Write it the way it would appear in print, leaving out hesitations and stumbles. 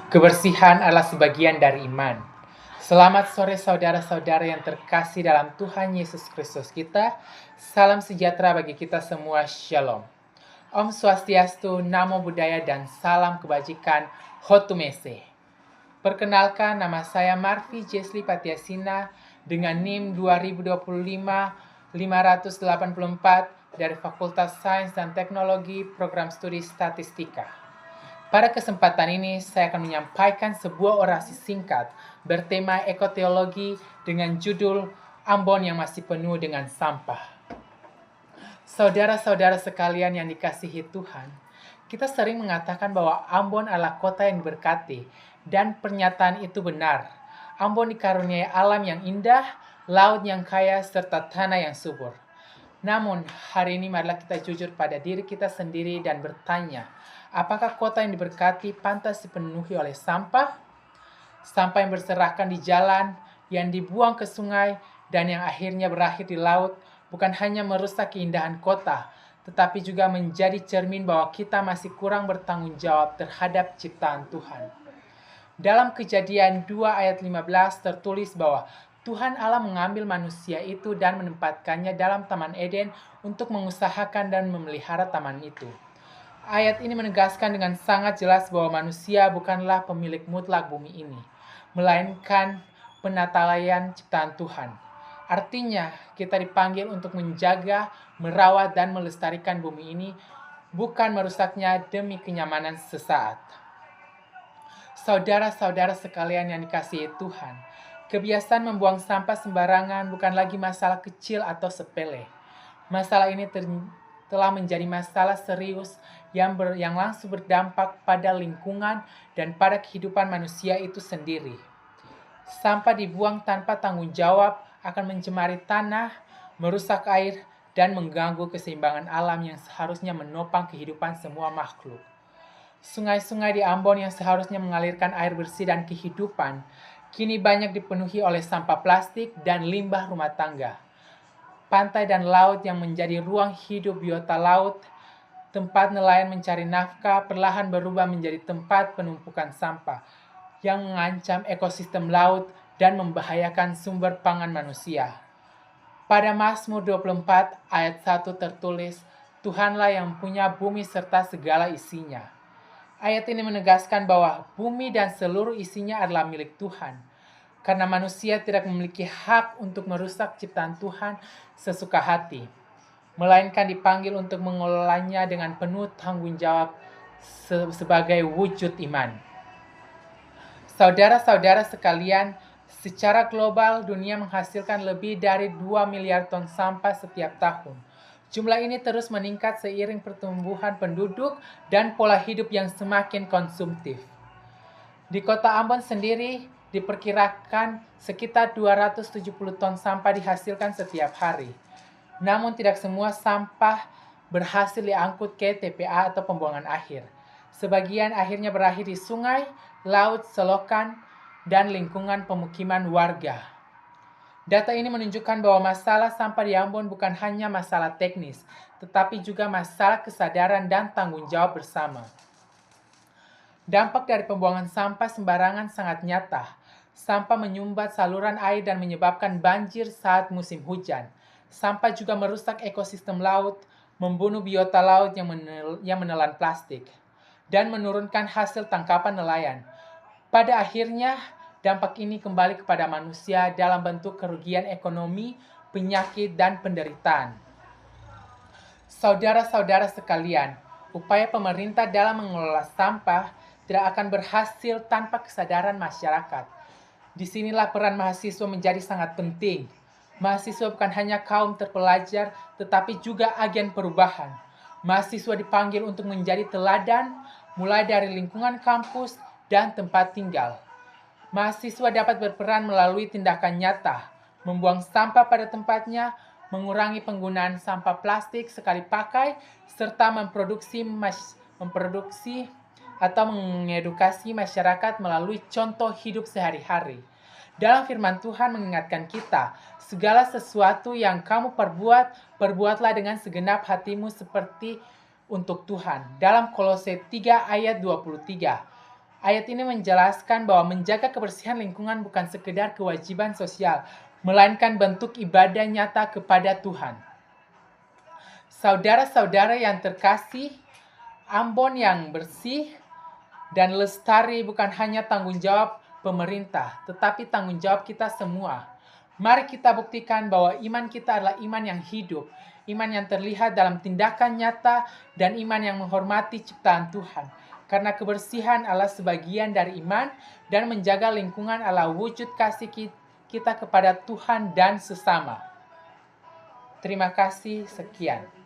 Kebersihan adalah sebagian dari iman. Selamat sore saudara-saudara yang terkasih dalam Tuhan Yesus Kristus kita. Salam sejahtera bagi kita semua. Shalom. Om Swastiastu, Namo Buddhaya, dan salam kebajikan. Hotumese. Perkenalkan, nama saya Marvi Jesli Patiasina dengan NIM 2025-584 dari Fakultas Sains dan Teknologi Program Studi Statistika. Pada kesempatan ini, saya akan menyampaikan sebuah orasi singkat bertema ekoteologi dengan judul Ambon yang masih penuh dengan sampah. Saudara-saudara sekalian yang dikasihi Tuhan, kita sering mengatakan bahwa Ambon adalah kota yang diberkati, dan pernyataan itu benar. Ambon dikaruniai alam yang indah, laut yang kaya, serta tanah yang subur. Namun, hari ini marilah kita jujur pada diri kita sendiri dan bertanya, apakah kota yang diberkati pantas dipenuhi oleh sampah? Sampah yang berserakan di jalan, yang dibuang ke sungai, dan yang akhirnya berakhir di laut, bukan hanya merusak keindahan kota, tetapi juga menjadi cermin bahwa kita masih kurang bertanggung jawab terhadap ciptaan Tuhan. Dalam Kejadian 2 ayat 15 tertulis bahwa Tuhan Allah mengambil manusia itu dan menempatkannya dalam Taman Eden untuk mengusahakan dan memelihara taman itu. Ayat ini menegaskan dengan sangat jelas bahwa manusia bukanlah pemilik mutlak bumi ini, melainkan penatalayan ciptaan Tuhan. Artinya, kita dipanggil untuk menjaga, merawat, dan melestarikan bumi ini, bukan merusaknya demi kenyamanan sesaat. Saudara-saudara sekalian yang dikasihi Tuhan, kebiasaan membuang sampah sembarangan bukan lagi masalah kecil atau sepele. Masalah ini telah menjadi masalah serius yang langsung berdampak pada lingkungan dan pada kehidupan manusia itu sendiri. Sampah dibuang tanpa tanggung jawab akan mencemari tanah, merusak air, dan mengganggu keseimbangan alam yang seharusnya menopang kehidupan semua makhluk. Sungai-sungai di Ambon yang seharusnya mengalirkan air bersih dan kehidupan, kini banyak dipenuhi oleh sampah plastik dan limbah rumah tangga. Pantai dan laut yang menjadi ruang hidup biota laut, tempat nelayan mencari nafkah, perlahan berubah menjadi tempat penumpukan sampah yang mengancam ekosistem laut dan membahayakan sumber pangan manusia. Pada Mazmur 24 ayat 1 tertulis, Tuhanlah yang punya bumi serta segala isinya. Ayat ini menegaskan bahwa bumi dan seluruh isinya adalah milik Tuhan, karena manusia tidak memiliki hak untuk merusak ciptaan Tuhan sesuka hati, melainkan dipanggil untuk mengelolanya dengan penuh tanggung jawab sebagai wujud iman. Saudara-saudara sekalian, secara global dunia menghasilkan lebih dari 2 miliar ton sampah setiap tahun. Jumlah ini terus meningkat seiring pertumbuhan penduduk dan pola hidup yang semakin konsumtif. Di kota Ambon sendiri diperkirakan sekitar 270 ton sampah dihasilkan setiap hari. Namun tidak semua sampah berhasil diangkut ke TPA atau pembuangan akhir. Sebagian akhirnya berakhir di sungai, laut, selokan, dan lingkungan pemukiman warga. Data ini menunjukkan bahwa masalah sampah di Ambon bukan hanya masalah teknis, tetapi juga masalah kesadaran dan tanggung jawab bersama. Dampak dari pembuangan sampah sembarangan sangat nyata. Sampah menyumbat saluran air dan menyebabkan banjir saat musim hujan. Sampah juga merusak ekosistem laut, membunuh biota laut yang menelan plastik, dan menurunkan hasil tangkapan nelayan. Pada akhirnya, dampak ini kembali kepada manusia dalam bentuk kerugian ekonomi, penyakit, dan penderitaan. Saudara-saudara sekalian, upaya pemerintah dalam mengelola sampah tidak akan berhasil tanpa kesadaran masyarakat. Disinilah peran mahasiswa menjadi sangat penting. Mahasiswa bukan hanya kaum terpelajar, tetapi juga agen perubahan. Mahasiswa dipanggil untuk menjadi teladan, mulai dari lingkungan kampus dan tempat tinggal. Mahasiswa dapat berperan melalui tindakan nyata, membuang sampah pada tempatnya, mengurangi penggunaan sampah plastik sekali pakai, serta memproduksi atau mengedukasi masyarakat melalui contoh hidup sehari-hari. Dalam firman Tuhan mengingatkan kita, segala sesuatu yang kamu perbuatlah dengan segenap hatimu seperti untuk Tuhan. Dalam Kolose 3 ayat 23. Ayat ini menjelaskan bahwa menjaga kebersihan lingkungan bukan sekedar kewajiban sosial, melainkan bentuk ibadah nyata kepada Tuhan. Saudara-saudara yang terkasih, Ambon yang bersih dan lestari bukan hanya tanggung jawab pemerintah, tetapi tanggung jawab kita semua. Mari kita buktikan bahwa iman kita adalah iman yang hidup, iman yang terlihat dalam tindakan nyata, dan iman yang menghormati ciptaan Tuhan. Karena kebersihan adalah sebagian dari iman, dan menjaga lingkungan adalah wujud kasih kita kepada Tuhan dan sesama. Terima kasih, sekian.